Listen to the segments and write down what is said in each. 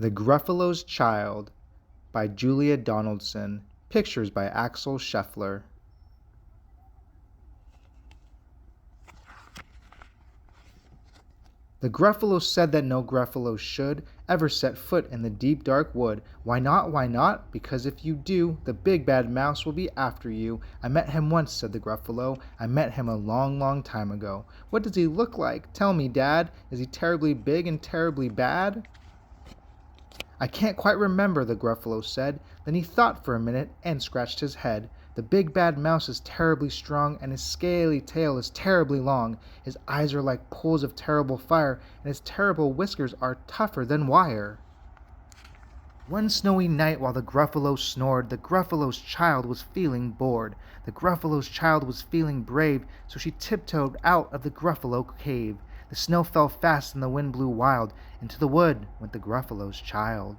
The Gruffalo's Child by Julia Donaldson. Pictures by Axel Scheffler. The Gruffalo said that no Gruffalo should ever set foot in the deep dark wood. Why not? Why not? Because if you do, the big bad mouse will be after you. I met him once, said the Gruffalo. I met him a long, long time ago. What does he look like? Tell me, Dad. Is he terribly big and terribly bad? I can't quite remember, the Gruffalo said. Then he thought for a minute and scratched his head. The big bad mouse is terribly strong, and his scaly tail is terribly long. His eyes are like pools of terrible fire, and his terrible whiskers are tougher than wire. One snowy night while the Gruffalo snored, the Gruffalo's child was feeling bored. The Gruffalo's child was feeling brave, so she tiptoed out of the Gruffalo cave. The snow fell fast and the wind blew wild. Into the wood went the Gruffalo's child.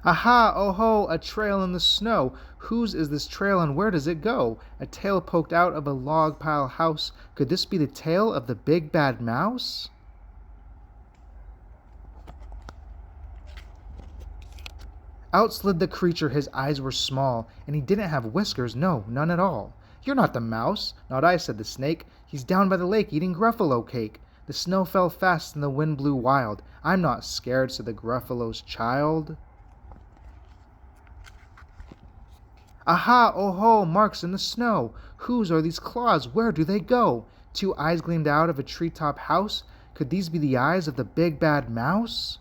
Aha, oh ho, a trail in the snow. Whose is this trail and where does it go? A tail poked out of a log pile house. Could this be the tail of the big bad mouse? Out slid the creature, his eyes were small, and he didn't have whiskers, no, none at all. You're not the mouse. Not I, said the snake. He's down by the lake eating Gruffalo cake. The snow fell fast and the wind blew wild. I'm not scared, said the Gruffalo's child. Aha, oh ho, marks in the snow. Whose are these claws? Where do they go? Two eyes gleamed out of a treetop house. Could these be the eyes of the big bad mouse?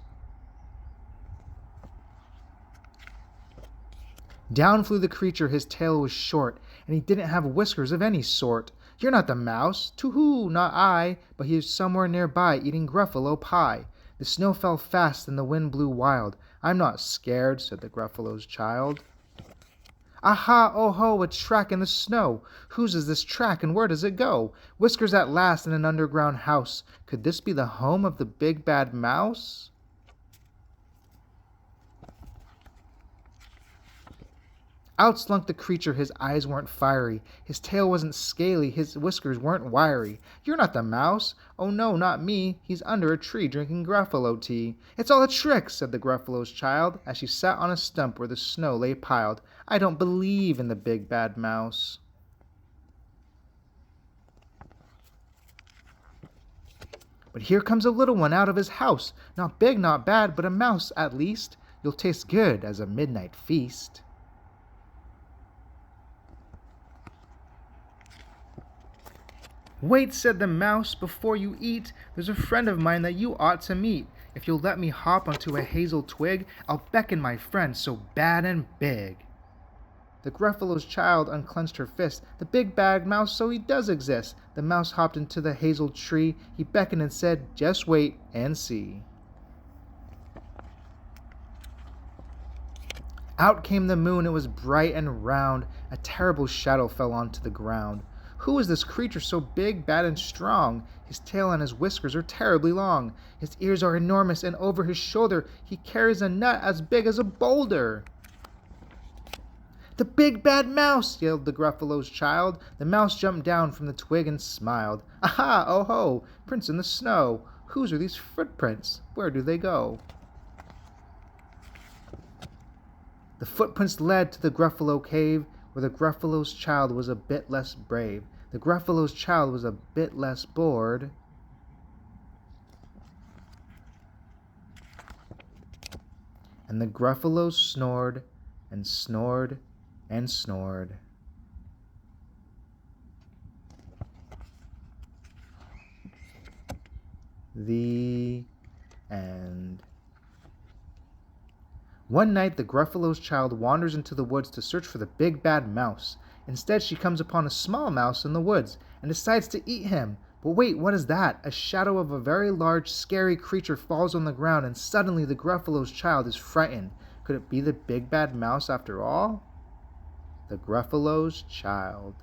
Down flew the creature, his tail was short, and he didn't have whiskers of any sort. You're not the mouse. Too-hoo, not I, but he is somewhere nearby eating Gruffalo pie. The snow fell fast and the wind blew wild. I'm not scared, said the Gruffalo's child. Aha, oh ho, a track in the snow. Whose is this track and where does it go? Whiskers at last in an underground house. Could this be the home of the big bad mouse? Out slunk the creature, his eyes weren't fiery, his tail wasn't scaly, his whiskers weren't wiry. You're not the mouse. Oh no, not me. He's under a tree drinking Gruffalo tea. It's all a trick, said the Gruffalo's child, as she sat on a stump where the snow lay piled. I don't believe in the big bad mouse. But here comes a little one out of his house, not big, not bad, but a mouse at least. You'll taste good as a midnight feast. Wait, said the mouse, before you eat, there's a friend of mine that you ought to meet. If you'll let me hop onto a hazel twig, I'll beckon my friend so bad and big. The Gruffalo's child unclenched her fist. The big bad mouse, so he does exist. The mouse hopped into the hazel tree. He beckoned and said, just wait and see. Out came the moon. It was bright and round. A terrible shadow fell onto the ground. Who is this creature so big, bad, and strong? His tail and his whiskers are terribly long. His ears are enormous, and over his shoulder he carries a nut as big as a boulder. The big bad mouse, yelled the Gruffalo's child. The mouse jumped down from the twig and smiled. Aha, oh ho, prints in the snow. Whose are these footprints? Where do they go? The footprints led to the Gruffalo cave, where the Gruffalo's child was a bit less brave. The Gruffalo's child was a bit less bored. And the Gruffalo snored and snored and snored. The end. One night, the Gruffalo's child wanders into the woods to search for the big bad mouse. Instead, she comes upon a small mouse in the woods and decides to eat him. But wait, what is that? A shadow of a very large, scary creature falls on the ground, and suddenly the Gruffalo's child is frightened. Could it be the big bad mouse after all? The Gruffalo's child.